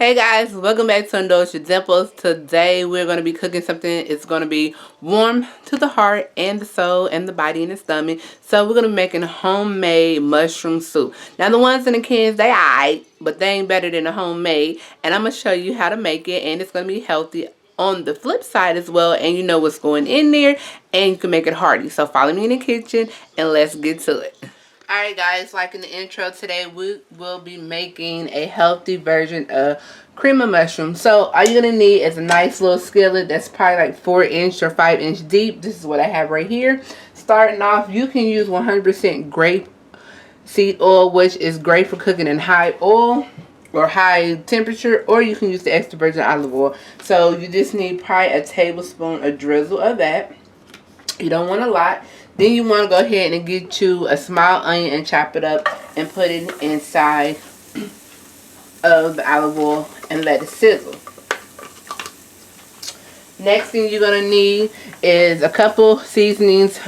Hey guys, welcome back to Indulge with Dimples. Today we're going to be cooking something. It's going to be warm to the heart and the soul and the body and the stomach. So we're going to be making homemade mushroom soup. Now the ones in the cans, they alright, but they ain't better than the homemade. And I'm going to show you how to make it, and it's going to be healthy on the flip side as well. And you know what's going in there, and you can make it hearty. So follow me in the kitchen and let's get to it. Alright guys, like in the intro, today we will be making a healthy version of cream of mushroom. So all you're going to need is a nice little skillet that's probably like 4-inch or 5-inch deep. This is what I have right here. Starting off, you can use 100% grape seed oil, which is great for cooking in high oil or high temperature, or you can use the extra virgin olive oil. So you just need probably a tablespoon, a drizzle of that. You don't want a lot. Then you want to go ahead and get you a small onion and chop it up and put it inside of the olive oil and let it sizzle. Next thing you're going to need is a couple seasonings,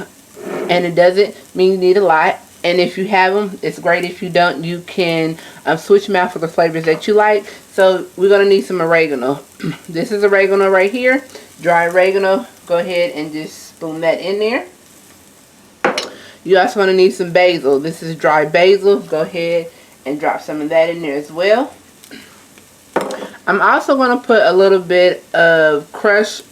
and it doesn't mean you need a lot. And if you have them, it's great. If you don't, you can switch them out for the flavors that you like. So we're going to need some oregano. This is oregano right here, dry oregano. Go ahead and just spoon that in there. You also going to need some basil. This is dry basil. Go ahead and drop some of that in there as well. I'm also going to put a little bit of crushed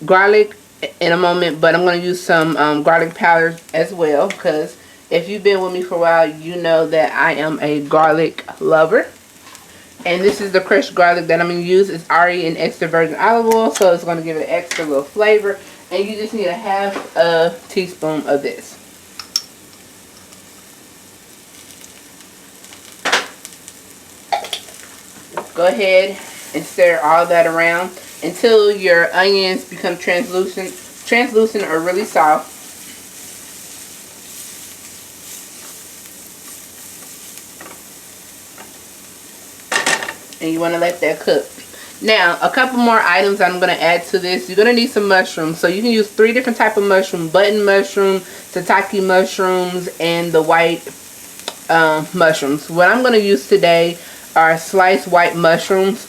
garlic in a moment, but I'm going to use some garlic powder as well, because if you've been with me for a while, you know that I am a garlic lover. And this is the crushed garlic that I'm going to use. It's already in extra virgin olive oil, so it's going to give it an extra little flavor. And you just need a half a teaspoon of this. Go ahead and stir all that around until your onions become translucent or really soft. And you want to let that cook. Now, a couple more items I'm going to add to this. You're going to need some mushrooms. So you can use 3 different types of mushroom: button mushroom, tataki mushrooms, and the white mushrooms. What I'm going to use today are sliced white mushrooms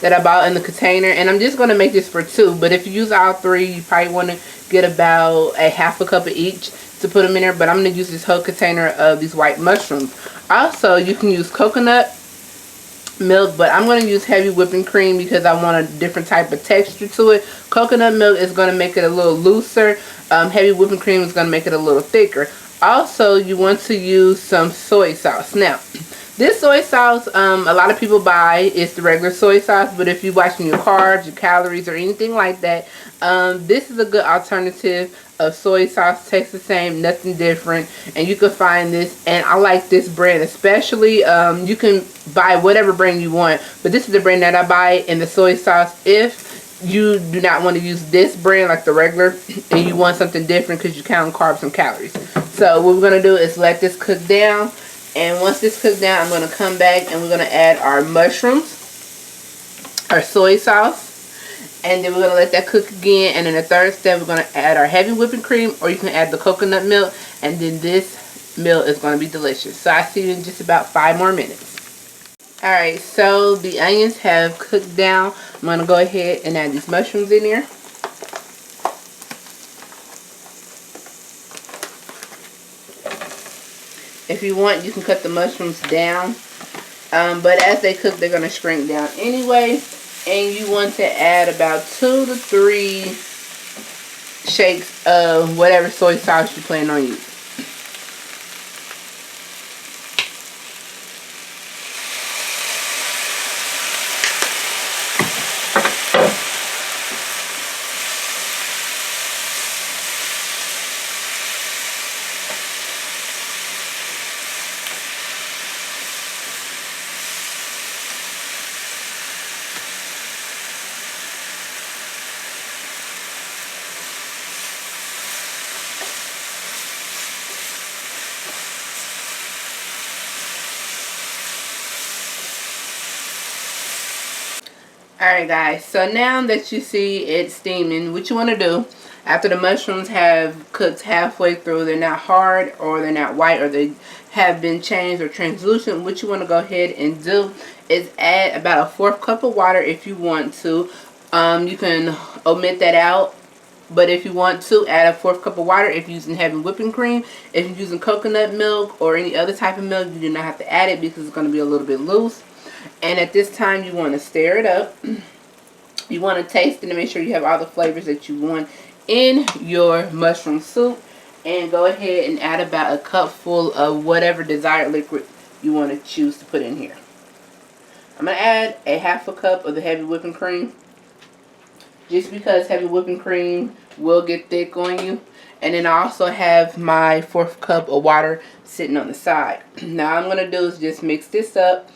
that I bought in the container, and I'm just going to make this for 2, but if you use all 3, you probably want to get about a half a cup of each to put them in there. But I'm going to use this whole container of these white mushrooms. Also, you can use coconut milk, but I'm going to use heavy whipping cream because I want a different type of texture to it. Coconut milk is going to make it a little looser. Heavy whipping cream is going to make it a little thicker. Also, you want to use some soy sauce. Now, this soy sauce, a lot of people buy is the regular soy sauce, but if you're watching your carbs, your calories, or anything like that, this is a good alternative of soy sauce. Tastes the same, nothing different, and you can find this. And I like this brand especially. You can buy whatever brand you want, but this is the brand that I buy in the soy sauce. If you do not want to use this brand like the regular, and you want something different because you count carbs and calories, so what we're going to do is let this cook down. And once this cooks down, I'm going to come back and we're going to add our mushrooms, our soy sauce, and then we're going to let that cook again. And in the third step, we're going to add our heavy whipping cream, or you can add the coconut milk, and then this meal is going to be delicious. So I'll see you in just about 5 more minutes. Alright, so the onions have cooked down. I'm going to go ahead and add these mushrooms in here. If you want, you can cut the mushrooms down, but as they cook, they're going to shrink down anyway. And you want to add about 2 to 3 shakes of whatever soy sauce you plan on using. Alright guys, so now that you see it steaming, what you want to do, After the mushrooms have cooked halfway through, they're not hard or they're not white or they have been changed or translucent, what you want to go ahead and do is add about a 1/4 cup of water if you want to. You can omit that out, but if you want to, add a 1/4 cup of water if you're using heavy whipping cream. If you're using coconut milk or any other type of milk, you do not have to add it because it's going to be a little bit loose. And at this time, you want to stir it up. You want to taste it and make sure you have all the flavors that you want in your mushroom soup. And go ahead and add about a cup full of whatever desired liquid you want to choose to put in here. I'm going to add a 1/2 cup of the heavy whipping cream, just because heavy whipping cream will get thick on you. And then I also have my 1/4 cup of water sitting on the side. Now all I'm going to do is just mix this up.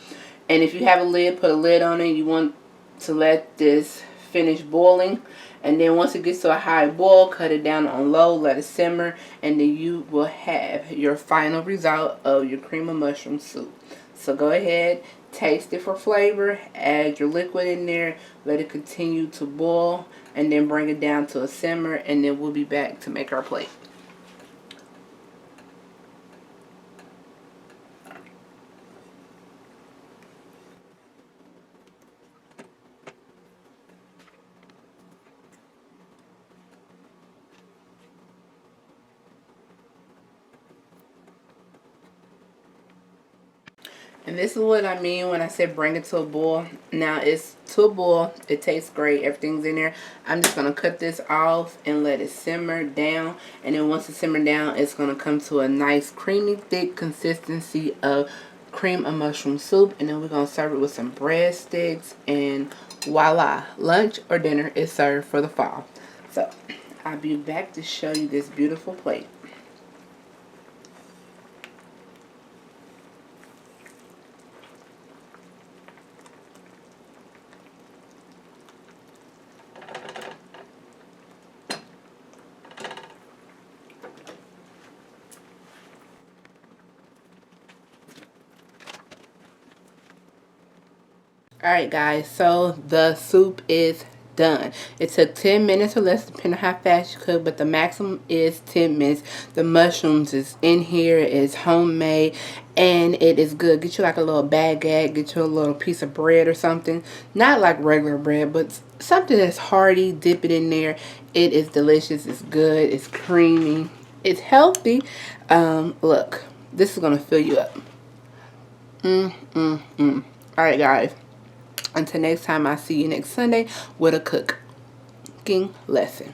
And if you have a lid, put a lid on it. You want to let this finish boiling. And then once it gets to a high boil, cut it down on low, let it simmer. And then you will have your final result of your cream of mushroom soup. So go ahead, taste it for flavor, add your liquid in there, let it continue to boil, and then bring it down to a simmer, and then we'll be back to make our plate. And this is what I mean when I said bring it to a boil. Now it's to a boil. It tastes great. Everything's in there. I'm just going to cut this off and let it simmer down. And then once it simmers down, it's going to come to a nice creamy, thick consistency of cream of mushroom soup. And then we're going to serve it with some breadsticks. And voila, lunch or dinner is served for the fall. So I'll be back to show you this beautiful plate. Alright guys, so the soup is done. It took 10 minutes or less depending on how fast you cook, but the maximum is 10 minutes. The mushrooms is in here, it's homemade, and it is good. Get you like a little baguette, get you a little piece of bread or something. Not like regular bread, but something that's hearty, dip it in there. It is delicious, it's good, it's creamy, it's healthy. Look, this is going to fill you up. Alright guys. Until next time, I'll see you next Sunday with a cooking lesson.